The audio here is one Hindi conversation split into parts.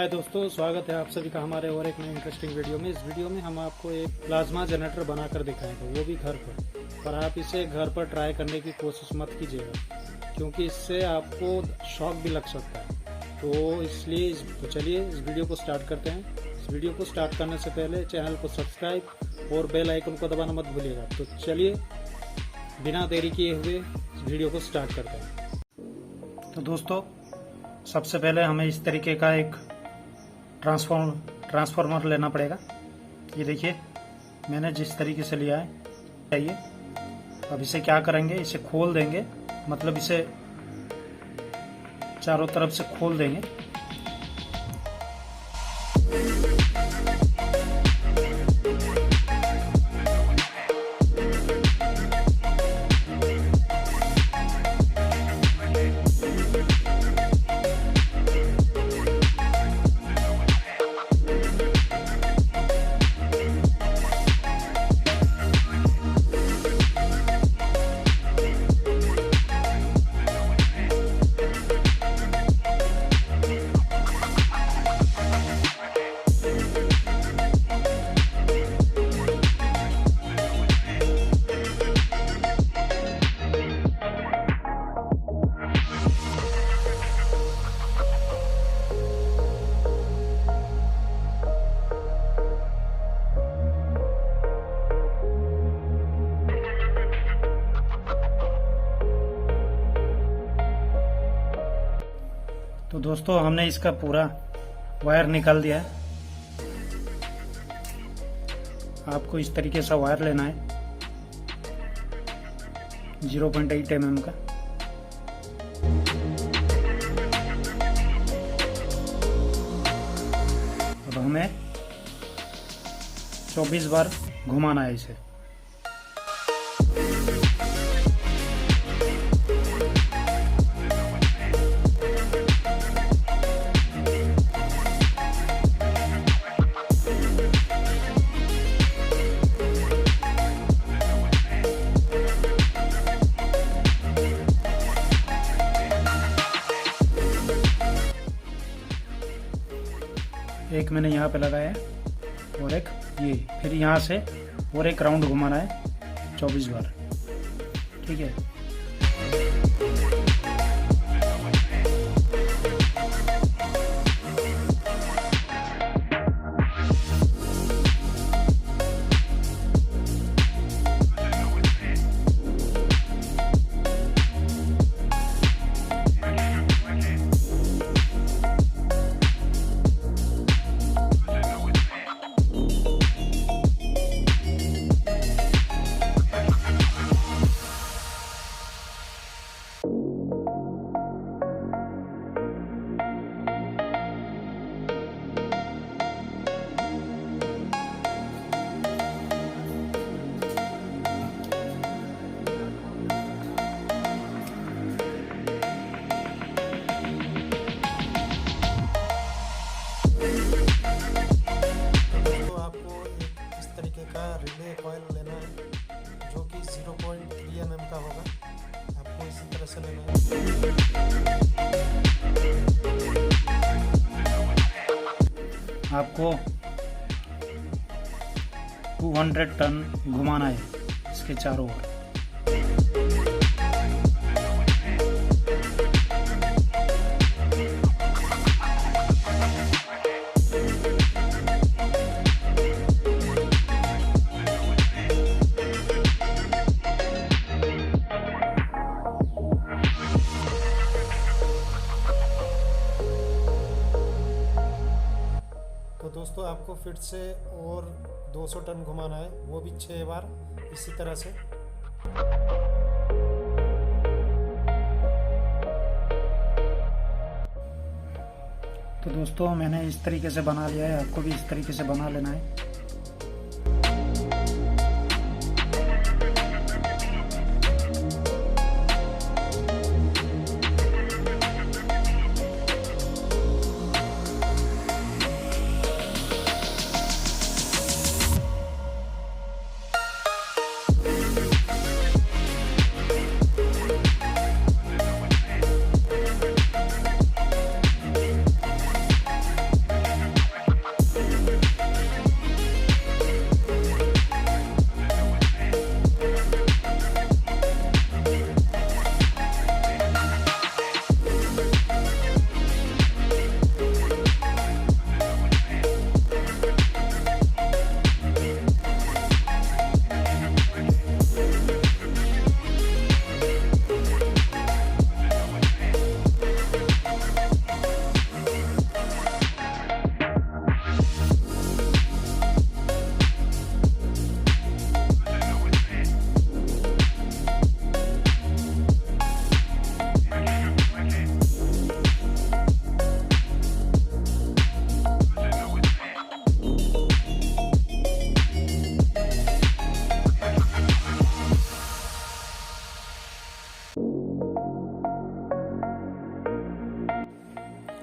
हाय दोस्तों, स्वागत है आप सभी का हमारे और एक नए इंटरेस्टिंग वीडियो में। इस वीडियो में हम आपको एक प्लाज्मा जनरेटर बनाकर दिखाएंगे, वो भी घर पर आप इसे घर पर ट्राई करने की कोशिश मत कीजिएगा, क्योंकि इससे आपको शॉक भी लग सकता है। तो इसलिए चलिए इस वीडियो को स्टार्ट करते हैं। इस वीडियो को स्टार्ट करने से पहले चैनल को सब्सक्राइब और बेल आइकन को दबाना मत भूलिएगा। तो चलिए बिना देरी किए हुए इस वीडियो को स्टार्ट करते हैं। तो दोस्तों, सबसे पहले हमें इस तरीके का एक ट्रांसफार्मर लेना पड़ेगा। ये देखिए मैंने जिस तरीके से लिया है चाहिए। अब इसे क्या करेंगे, इसे खोल देंगे, मतलब इसे चारों तरफ से खोल देंगे। तो दोस्तों, हमने इसका पूरा वायर निकाल दिया है। आपको इस तरीके से वायर लेना है 0.8 mm का। अब हमें 24 बार घुमाना है इसे। एक मैंने यहाँ पे लगाया है और एक ये, फिर यहाँ से और एक राउंड घुमाना है 24 बार। ठीक है। रिले कॉइल लेना है जो कि 0.3 mm का होगा। आपको इसी तरह से लेना है। आपको 200 टन घुमाना है इसके चारों ओर। तो दोस्तों, आपको फिर से और 200 टन घुमाना है, वो भी 6 बार इसी तरह से। तो दोस्तों, मैंने इस तरीके से बना लिया है, आपको भी इस तरीके से बना लेना है।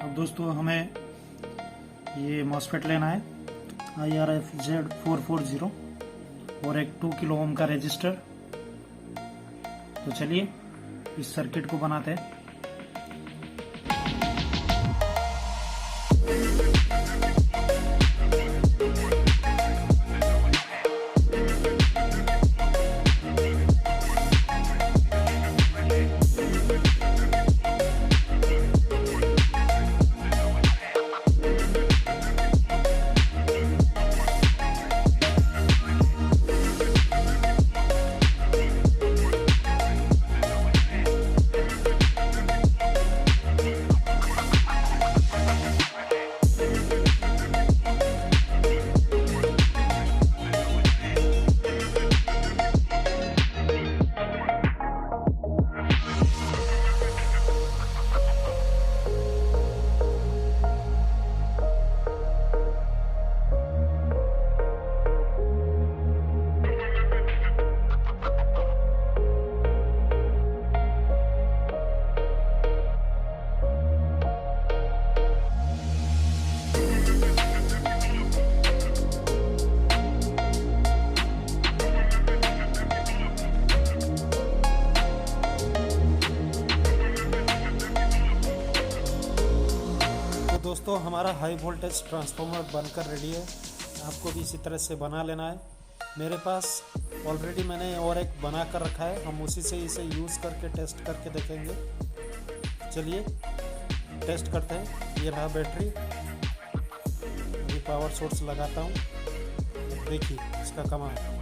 अब दोस्तों हमें ये मॉसफेट लेना है IRFZ440 और एक 2 किलो ओम का रेजिस्टर। तो चलिए इस सर्किट को बनाते हैं। दोस्तों हमारा हाई वोल्टेज ट्रांसफार्मर बनकर रेडी है। आपको भी इसी तरह से बना लेना है। मेरे पास ऑलरेडी मैंने और एक बना कर रखा है, हम उसी से इसे यूज़ करके टेस्ट करके देखेंगे। चलिए टेस्ट करते हैं। ये रहा बैटरी, अभी पावर सोर्स लगाता हूँ, देखिए इसका कमाल।